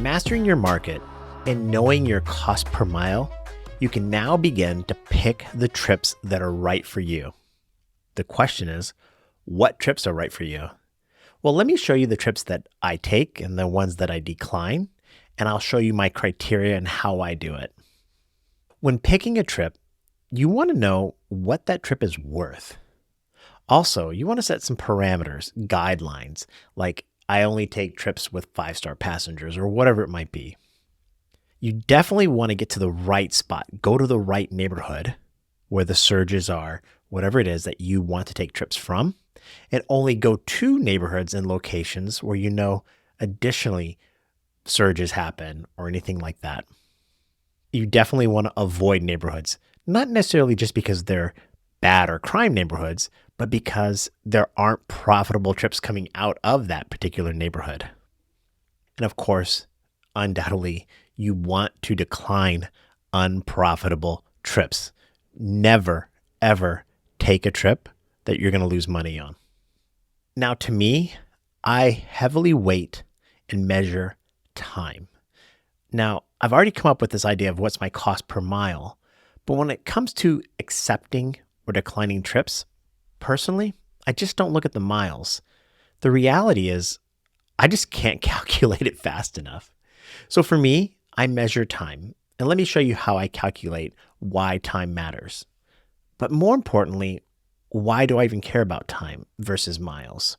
mastering your market and knowing your cost per mile, you can now begin to pick the trips that are right for you. The question is, what trips are right for you? Well, let me show you the trips that I take and the ones that I decline, and I'll show you my criteria and how I do it. When picking a trip, you want to know what that trip is worth. Also, you want to set some parameters, guidelines, like I only take trips with 5-star passengers or whatever it might be. You definitely want to get to the right spot, go to the right neighborhood where the surges are, whatever it is that you want to take trips from, and only go to neighborhoods and locations where you know additionally surges happen or anything like that. You definitely want to avoid neighborhoods, not necessarily just because they're bad or crime neighborhoods, but because there aren't profitable trips coming out of that particular neighborhood. And of course, undoubtedly, you want to decline unprofitable trips. Never, ever take a trip that you're going to lose money on. Now, to me, I heavily weight and measure time. Now, I've already come up with this idea of what's my cost per mile, but when it comes to accepting or declining trips, personally, I just don't look at the miles. The reality is, I just can't calculate it fast enough. So for me, I measure time. And let me show you how I calculate why time matters. But more importantly, why do I even care about time versus miles?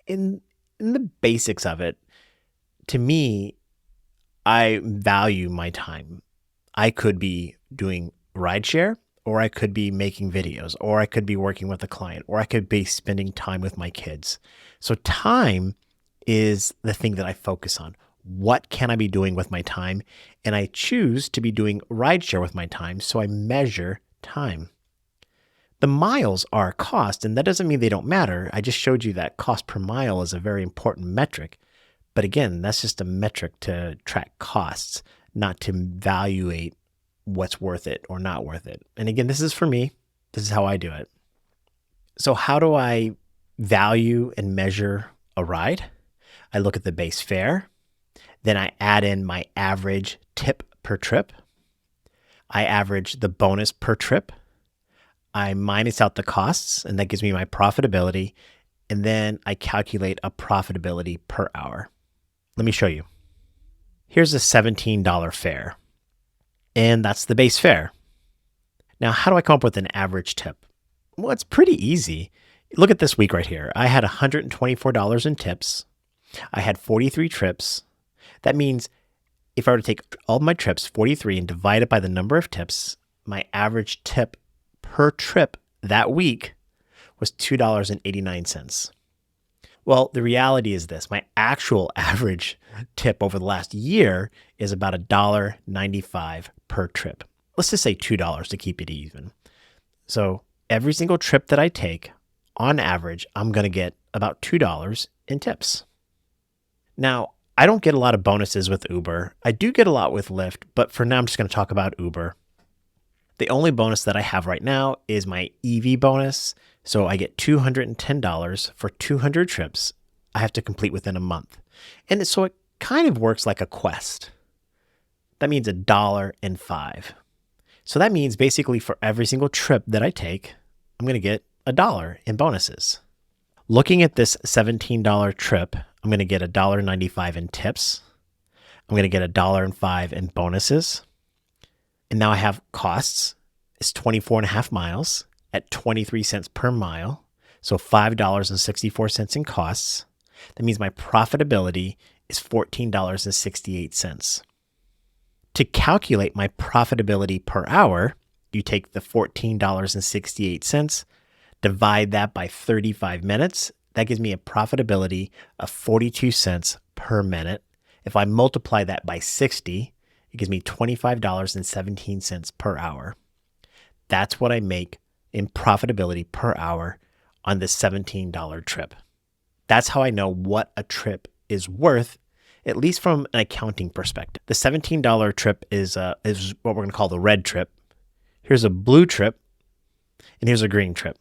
In the basics of it, to me, I value my time. I could be doing rideshare, or I could be making videos, or I could be working with a client, or I could be spending time with my kids. So time is the thing that I focus on. What can I be doing with my time? And I choose to be doing rideshare with my time, so I measure time. The miles are cost, and that doesn't mean they don't matter. I just showed you that cost per mile is a very important metric. But again, that's just a metric to track costs, not to evaluate what's worth it or not worth it. And again, this is for me. This is how I do it. So how do I value and measure a ride? I look at the base fare. Then I add in my average tip per trip. I average the bonus per trip. I minus out the costs, and that gives me my profitability. And then I calculate a profitability per hour. Let me show you. Here's a $17 fare. And that's the base fare. Now, how do I come up with an average tip? Well, it's pretty easy. Look at this week right here. I had $124 in tips. I had 43 trips. That means if I were to take all my trips, 43, and divide it by the number of tips, my average tip per trip that week was $2.89. Well, the reality is this. My actual average tip over the last year is about $1.95 per trip. Let's just say $2 to keep it even. So every single trip that I take, on average, I'm going to get about $2 in tips. Now, I don't get a lot of bonuses with Uber. I do get a lot with Lyft, but for now, I'm just going to talk about Uber. The only bonus that I have right now is my EV bonus. So I get $210 for 200 trips I have to complete within a month. And so it kind of works like a quest. That means $1.05. So that means basically for every single trip that I take, I'm going to get $1 in bonuses. Looking at this $17 trip, I'm going to get $1.95 in tips. I'm going to get $1.05 in bonuses. And now I have costs. It's 24.5 miles at 23 cents per mile. So $5.64 in costs. That means my profitability is $14.68. To calculate my profitability per hour, you take the $14.68, divide that by 35 minutes. That gives me a profitability of 42 cents per minute. If I multiply that by 60, it gives me $25.17 per hour. That's what I make in profitability per hour on this $17 trip. That's how I know what a trip is worth, at least from an accounting perspective. The $17 trip is what we're going to call the red trip. Here's a blue trip, and here's a green trip.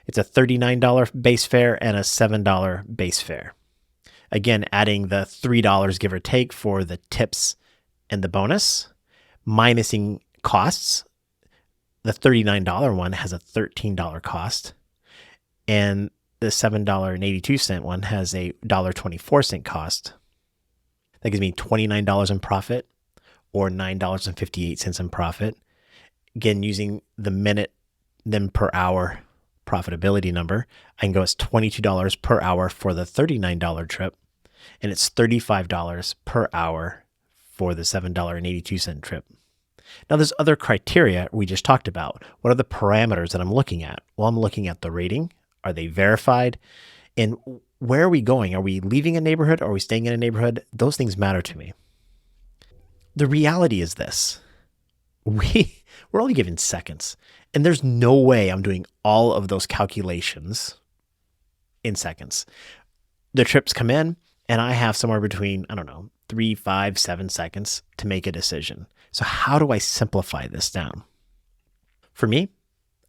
It's a $39 base fare and a $7 base fare. Again, adding the $3 give or take for the tips and the bonus, minusing costs. The $39 one has a $13 cost, and the $7.82 one has a $1.24 cost. That gives me $29 in profit or $9.58 in profit. Again, using the minute then per hour profitability number, I can go as $22 per hour for the $39 trip, and it's $35 per hour for the $7.82 trip. Now, there's other criteria we just talked about. What are the parameters that I'm looking at? Well, I'm looking at the rating. Are they verified? And where are we going? Are we leaving a neighborhood? Are we staying in a neighborhood? Those things matter to me. The reality is this. We're only given seconds, and there's no way I'm doing all of those calculations in seconds. The trips come in, and I have somewhere between, 3, 5, 7 seconds to make a decision. So how do I simplify this down? For me,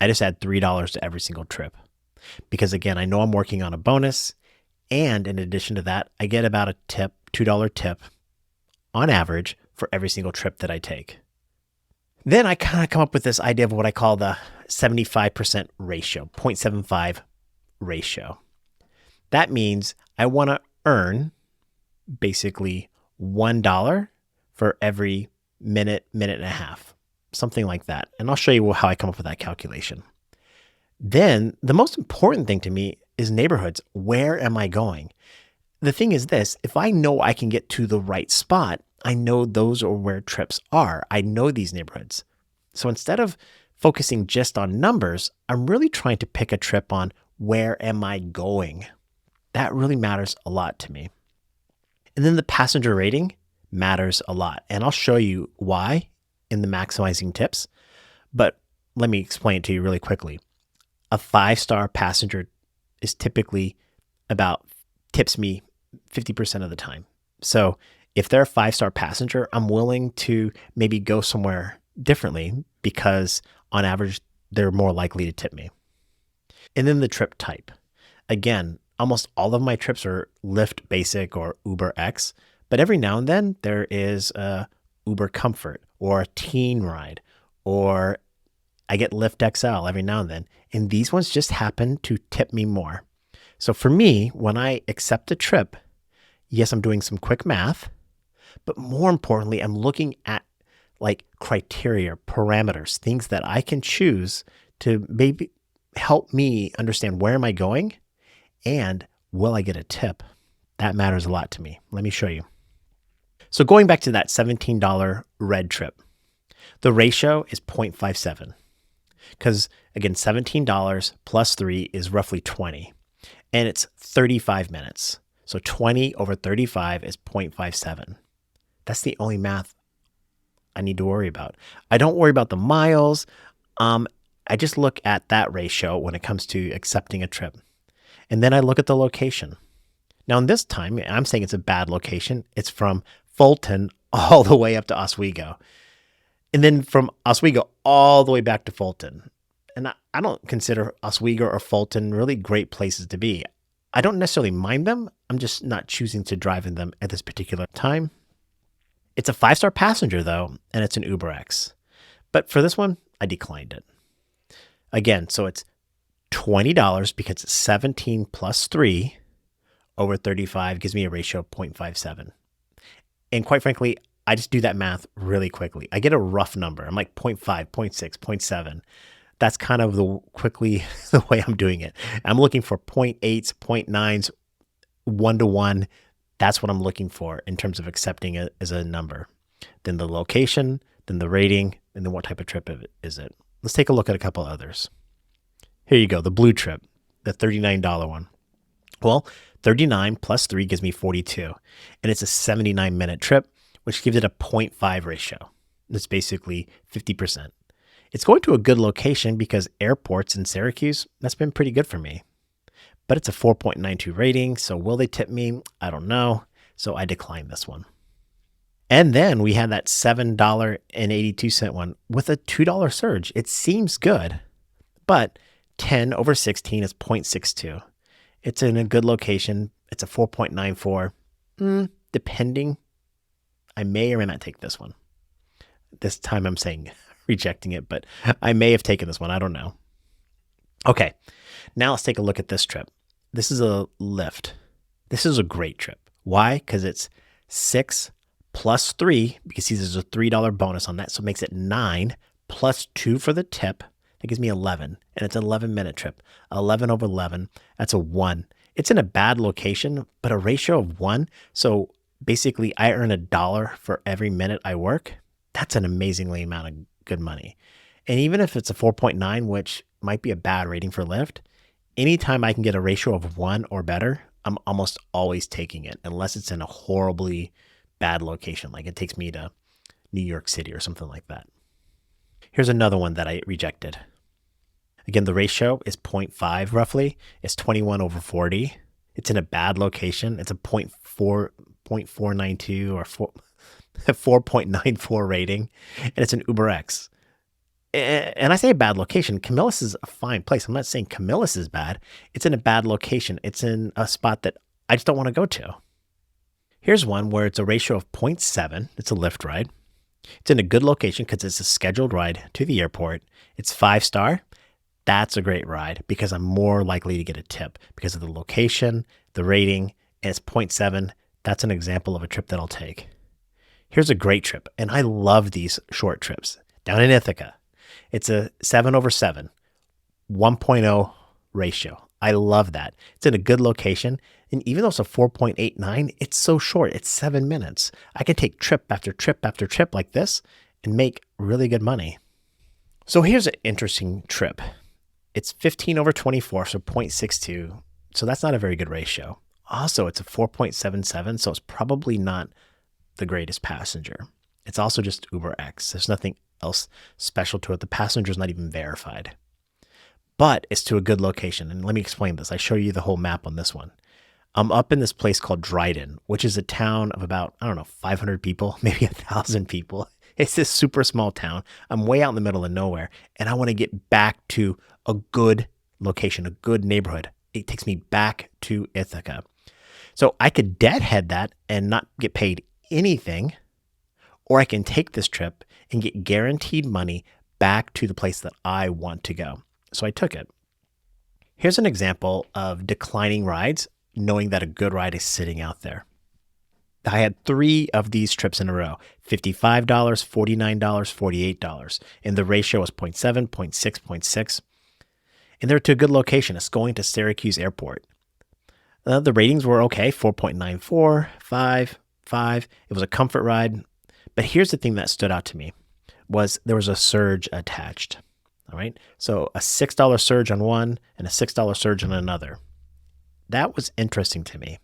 I just add $3 to every single trip because, again, I know I'm working on a bonus, and in addition to that, I get about a tip, $2 tip on average for every single trip that I take. Then I kind of come up with this idea of what I call the 75% ratio, 0.75 ratio. That means I want to earn basically $1 for every minute, minute and a half, something like that. And I'll show you how I come up with that calculation. Then the most important thing to me is neighborhoods. Where am I going? The thing is this, if I know I can get to the right spot, I know those are where trips are. I know these neighborhoods. So instead of focusing just on numbers, I'm really trying to pick a trip on where am I going? That really matters a lot to me. And then the passenger rating matters a lot. And I'll show you why in the maximizing tips, but let me explain it to you really quickly. A 5-star passenger is typically tips me 50% of the time. So if they're a 5-star passenger, I'm willing to maybe go somewhere differently because on average, they're more likely to tip me. And then the trip type. Again, almost all of my trips are Lyft Basic or Uber X, but every now and then there is a Uber Comfort or a teen ride, or I get Lyft XL every now and then. And these ones just happen to tip me more. So for me, when I accept a trip, yes, I'm doing some quick math, but more importantly, I'm looking at criteria, parameters, things that I can choose to maybe help me understand where am I going and will I get a tip? That matters a lot to me. Let me show you. So going back to that $17 red trip, the ratio is 0.57 because again, $17 plus 3 is roughly 20 and it's 35 minutes. So 20 over 35 is 0.57. That's the only math I need to worry about. I don't worry about the miles. I just look at that ratio when it comes to accepting a trip. And then I look at the location. Now, in this time, I'm saying it's a bad location. It's from Fulton all the way up to Oswego. And then from Oswego all the way back to Fulton. And I don't consider Oswego or Fulton really great places to be. I don't necessarily mind them. I'm just not choosing to drive in them at this particular time. It's a 5-star passenger, though, and it's an Uber X. But for this one, I declined it. Again, so it's $20 because it's 17 plus 3 over 35 gives me a ratio of 0.57. And quite frankly, I just do that math really quickly. I get a rough number. I'm like 0.5, 0.6, 0.7. That's kind of the way I'm doing it. I'm looking for 0.8s, 0.9s, 1-to-1. That's what I'm looking for in terms of accepting it as a number. Then the location, then the rating, and then what type of trip is it. Let's take a look at a couple others. Here you go, the blue trip, the $39 one. Well, 39 plus 3 gives me 42, and it's a 79-minute trip, which gives it a 0.5 ratio. That's basically 50%. It's going to a good location because airports in Syracuse, that's been pretty good for me. But it's a 4.92 rating, so will they tip me? I don't know. So I declined this one. And then we had that $7.82 one with a $2 surge. It seems good, but 10 over 16 is 0.62. It's in a good location. It's a 4.94. Depending, I may or may not take this one. This time I'm saying rejecting it, but I may have taken this one. I don't know. Okay, now let's take a look at this trip. This is a lift. This is a great trip. Why? Because it's 6 plus 3, because see, there's a $3 bonus on that, so it makes it 9 plus 2 for the tip. That gives me 11, and it's an 11-minute trip. 11 over 11, that's a 1. It's in a bad location, but a ratio of 1. So basically, I earn $1 for every minute I work. That's an amazingly amount of good money. And even if it's a 4.9, which might be a bad rating for Lyft, anytime I can get a ratio of 1 or better, I'm almost always taking it, unless it's in a horribly bad location, like it takes me to New York City or something like that. Here's another one that I rejected. Again, the ratio is 0.5 roughly. It's 21 over 40. It's in a bad location. It's a 0.492 or 4.94 rating, and it's an UberX. And I say a bad location. Camillus is a fine place. I'm not saying Camillus is bad. It's in a bad location. It's in a spot that I just don't want to go to. Here's one where it's a ratio of 0.7. It's a Lyft ride. It's in a good location because it's a scheduled ride to the airport. It's 5-star. That's a great ride because I'm more likely to get a tip because of the location, the rating, and it's 0.7. That's an example of a trip that I'll take. Here's a great trip, and I love these short trips. Down in Ithaca, it's a 7 over 7, 1.0 ratio. I love that. It's in a good location, and even though it's a 4.89, it's so short. It's 7 minutes. I can take trip after trip after trip like this and make really good money. So here's an interesting trip. It's 15 over 24, so 0.62. So that's not a very good ratio. Also, it's a 4.77, so it's probably not the greatest passenger. It's also just UberX. There's nothing else special to it. The passenger's not even verified. But it's to a good location. And let me explain this. I show you the whole map on this one. I'm up in this place called Dryden, which is a town of about, 500 people, maybe 1,000 people. It's this super small town. I'm way out in the middle of nowhere, and I want to get back to a good location, a good neighborhood. It takes me back to Ithaca. So I could deadhead that and not get paid anything, or I can take this trip and get guaranteed money back to the place that I want to go. So I took it. Here's an example of declining rides, knowing that a good ride is sitting out there. I had 3 of these trips in a row, $55, $49, $48, and the ratio was 0.7, 0.6, 0.6. And they're to a good location. It's going to Syracuse Airport. The ratings were okay, 4.94, 5, 5. It was a comfort ride. But here's the thing that stood out to me was there was a surge attached. All right. So a $6 surge on one and a $6 surge on another. That was interesting to me.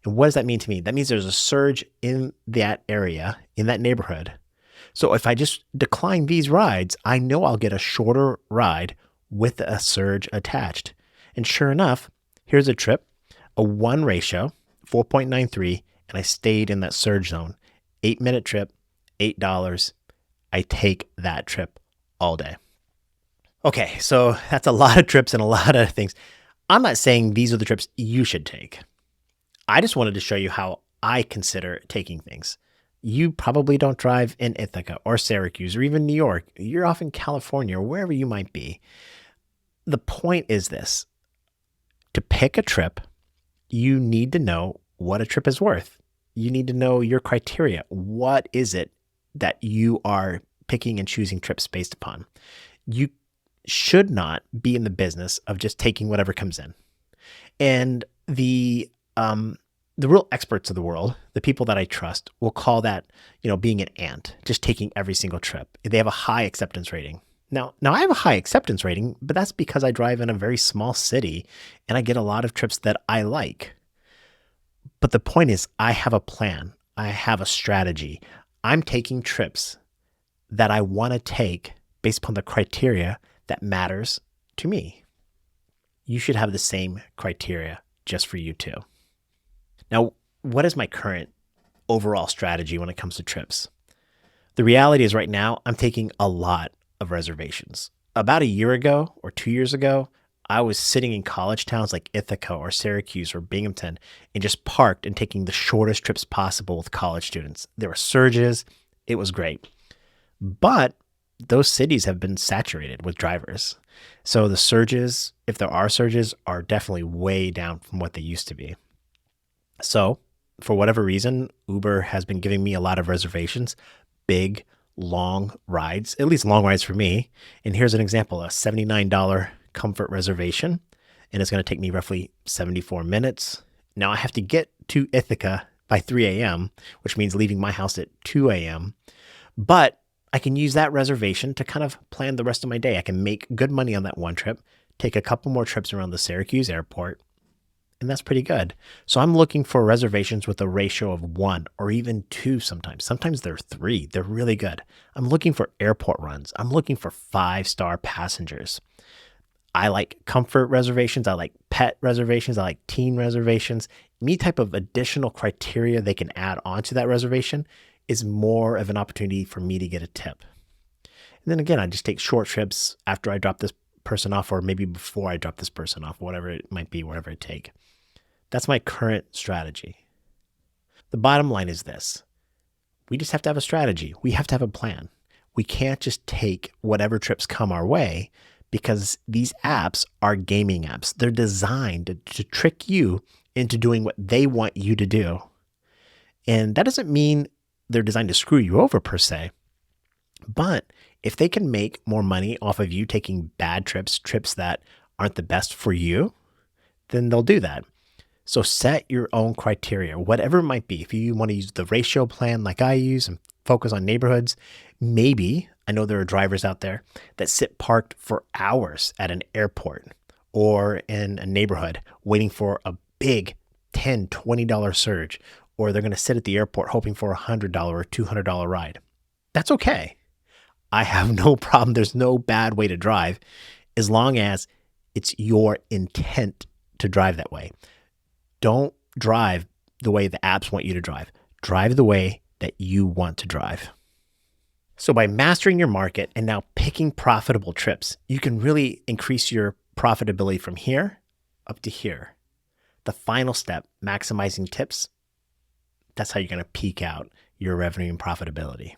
And what does that mean to me? That means there's a surge in that area, in that neighborhood. So if I just decline these rides, I know I'll get a shorter ride with a surge attached. And sure enough, here's a trip, a 1 ratio, 4.93, and I stayed in that surge zone. 8-minute trip, $8. I take that trip all day. Okay, so that's a lot of trips and a lot of things. I'm not saying these are the trips you should take. I just wanted to show you how I consider taking things. You probably don't drive in Ithaca or Syracuse or even New York. You're off in California or wherever you might be. The point is this. To pick a trip, you need to know what a trip is worth. You need to know your criteria. What is it that you are picking and choosing trips based upon? You should not be in the business of just taking whatever comes in. And the real experts of the world, the people that I trust, will call that, being an ant, just taking every single trip. They have a high acceptance rating. Now I have a high acceptance rating, but that's because I drive in a very small city and I get a lot of trips that I like. But the point is, I have a plan. I have a strategy. I'm taking trips that I want to take based upon the criteria that matters to me. You should have the same criteria just for you too. Now, what is my current overall strategy when it comes to trips? The reality is right now, I'm taking a lot of reservations. About a year ago or 2 years ago, I was sitting in college towns like Ithaca or Syracuse or Binghamton and just parked and taking the shortest trips possible with college students. There were surges. It was great. But those cities have been saturated with drivers. So the surges, if there are surges, are definitely way down from what they used to be. So for whatever reason, Uber has been giving me a lot of reservations, big, long rides, at least long rides for me. And here's an example, a $79 comfort reservation, and it's going to take me roughly 74 minutes. Now I have to get to Ithaca by 3 a.m., which means leaving my house at 2 a.m. But I can use that reservation to kind of plan the rest of my day. I can make good money on that one trip, take a couple more trips around the Syracuse airport, and that's pretty good. So I'm looking for reservations with a ratio of 1 or even 2 sometimes. Sometimes they're 3. They're really good. I'm looking for airport runs. I'm looking for 5-star passengers. I like comfort reservations. I like pet reservations. I like teen reservations. Any type of additional criteria they can add onto that reservation is more of an opportunity for me to get a tip. And then again, I just take short trips after I drop this person off, or maybe before I drop this person off, whatever it might be, wherever I take. That's my current strategy. The bottom line is this. We just have to have a strategy. We have to have a plan. We can't just take whatever trips come our way, because these apps are gaming apps. They're designed to trick you into doing what they want you to do. And that doesn't mean they're designed to screw you over per se. But if they can make more money off of you taking bad trips, trips that aren't the best for you, then they'll do that. So set your own criteria, whatever it might be. If you want to use the ratio plan like I use and focus on neighborhoods, maybe, I know there are drivers out there that sit parked for hours at an airport or in a neighborhood waiting for a big $10, $20 surge, or they're going to sit at the airport hoping for a $100 or $200 ride. That's okay. I have no problem. There's no bad way to drive as long as it's your intent to drive that way. Don't drive the way the apps want you to drive. Drive the way that you want to drive. So by mastering your market and now picking profitable trips, you can really increase your profitability from here up to here. The final step, maximizing tips, that's how you're going to peak out your revenue and profitability.